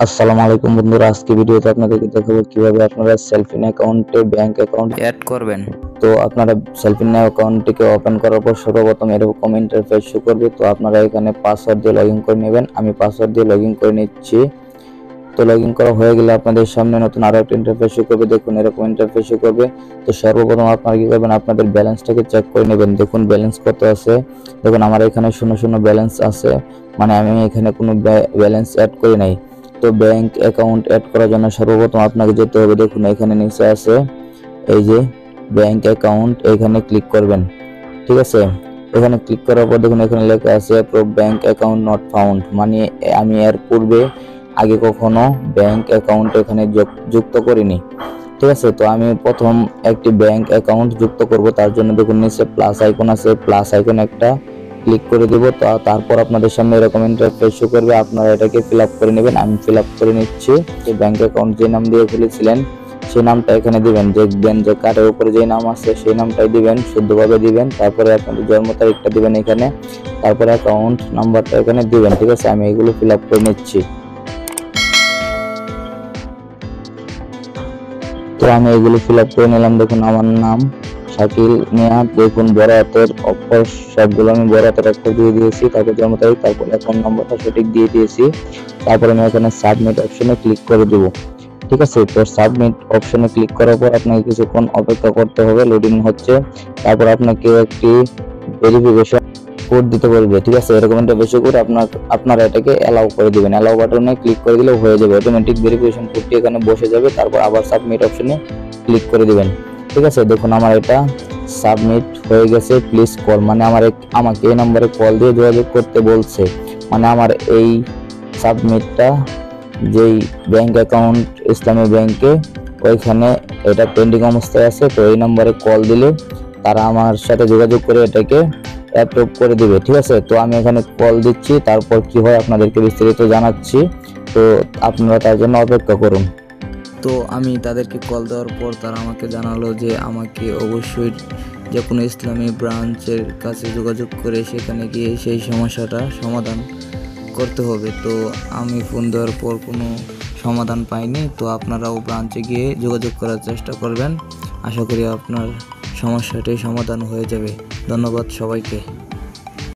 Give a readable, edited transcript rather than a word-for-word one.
আসসালামু আলাইকুম বন্ধুরা, আজকে ভিডিওতে আপনাদেরকে দেখাবো কিভাবে আপনারা সেলফিন অ্যাকাউন্টে ব্যাংক অ্যাকাউন্ট অ্যাড করবেন। তো আপনারা সেলফিন অ্যাকাউন্টটিকে ওপেন করার পর সর্বপ্রথম এরকম ইন্টারফেস শো করবে। তো আপনারা এখানে পাসওয়ার্ড দিয়ে লগইন করে নেবেন। আমি পাসওয়ার্ড দিয়ে লগইন করে নিচ্ছি। তো লগইন করা হয়ে গেলে আপনাদের সামনে নতুন আরো একটা ইন্টারফেস শো করবে। দেখুন এরকম ইন্টারফেস শো করবে। তো সর্বপ্রথম আপনারা কি করবেন, আপনাদের ব্যালেন্সটাকে চেক করে নেবেন। দেখুন ব্যালেন্স কত আছে। দেখুন আমার এখানে 0 ব্যালেন্স আছে, মানে আমি এখানে কোনো ব্যালেন্স অ্যাড করি নাই। তো ব্যাংক অ্যাকাউন্ট অ্যাড করার জন্য সর্বপ্রথম আপনাকে যেতে হবে। দেখুন এখানে নিচে আছে এই যে ব্যাংক অ্যাকাউন্ট, এখানে ক্লিক করবেন। ঠিক আছে, এখানে ক্লিক করার পর দেখুন এখানে লেখা আছে approve bank account not found, মানে আমি এর পূর্বে আগে কখনো ব্যাংক অ্যাকাউন্ট এখানে যুক্ত করিনি। ঠিক আছে, তো আমি প্রথম একটি ব্যাংক অ্যাকাউন্ট যুক্ত করব। তার জন্য দেখুন নিচে প্লাস আইকন আছে, প্লাস আইকন একটা ক্লিক করে দেব। তো তারপর আপনাদের সামনে এরকম ইন্টারফেস শো করবে। আপনারা এটাকে ফিল আপ করে নেবেন। আমি ফিল আপ করে নিচ্ছি। ব্যাংক অ্যাকাউন্ট যে নাম দিয়ে খুলেছিলেন সেই নামটা এখানে দিবেন। দেখবেন যে কার্ডের উপরে যে নাম আছে সেই নামটাই দিবেন, শুদ্ধভাবে দিবেন। তারপরে আপনাদের জন্ম তারিখটা দিবেন এখানে, তারপরে অ্যাকাউন্ট নাম্বারটা এখানে দিবেন। ঠিক আছে, আমি এগুলো ফিল আপ করে নিচ্ছি। তো আমি এগুলো ফিল আপ করে নিলাম। দেখুন আমার নাম শাকিল মিয়া, দেখুন বড় হাতের অক্ষর সবগুলো আমি বড় হাতের অক্ষর দিয়ে দিয়েছি। তারপর জন্ম তারিখ, তারপর অ্যাকাউন্ট নাম্বারটা সঠিক দিয়ে দিয়েছি। তারপর আমি এখানে সাবমিট অপশনে ক্লিক করে দেব। ঠিক আছে, তো সাবমিট অপশনে ক্লিক করার পর আপনাকে কিছুক্ষণ অপেক্ষা করতে হবে, লোডিং হচ্ছে। তারপর আপনাকে একটি ভেরিফিকেশন কোড দিতে বলবে। ঠিক আছে, এরকম একটা বেশি করে আপনারা এটাকে অ্যালাউ করে দিবেন। অ্যালাউ বাটনে ক্লিক করে দিলে হয়ে যাবে, অটোমেটিক ভেরিফিকেশন কোডটি এখানে বসে যাবে। তারপর আবার সাবমিট অপশনে ক্লিক করে দিবেন। ঠিক আছে, দেখুন আমার এটা সাবমিট হয়ে গেছে। প্লিজ কল, মানে আমাকে এই নম্বরে কল দিয়ে যোগাযোগ করতে বলছে। মানে আমার এই সাবমিটটা যেই ব্যাংক অ্যাকাউন্ট ইসলামী ব্যাংকে, ওইখানে এটা পেন্ডিং অবস্থায় আছে। তো এই নম্বরে কল দিলে তারা আমার সাথে যোগাযোগ করে এটাকে অ্যাপ্রুভ করে দিবে। ঠিক আছে, তো আমি এখানে কল দিচ্ছি, তারপর কি হয় আপনাদেরকে বিস্তারিত জানাচ্ছি। তো আপনারা তার জন্য অপেক্ষা করুন। তো আমি তাদেরকে কল দেওয়ার পর তারা আমাকে জানালো যে আমাকে অবশ্যই যে কোনো ইসলামী ব্রাঞ্চের কাছে যোগাযোগ করে সেখানে গিয়ে সেই সমস্যাটা সমাধান করতে হবে। তো আমি ফোন দেওয়ার পর কোনো সমাধান পাইনি। তো আপনারাও ব্রাঞ্চে গিয়ে যোগাযোগ করার চেষ্টা করবেন। আশা করি আপনার সমস্যাটি সমাধান হয়ে যাবে। ধন্যবাদ সবাইকে।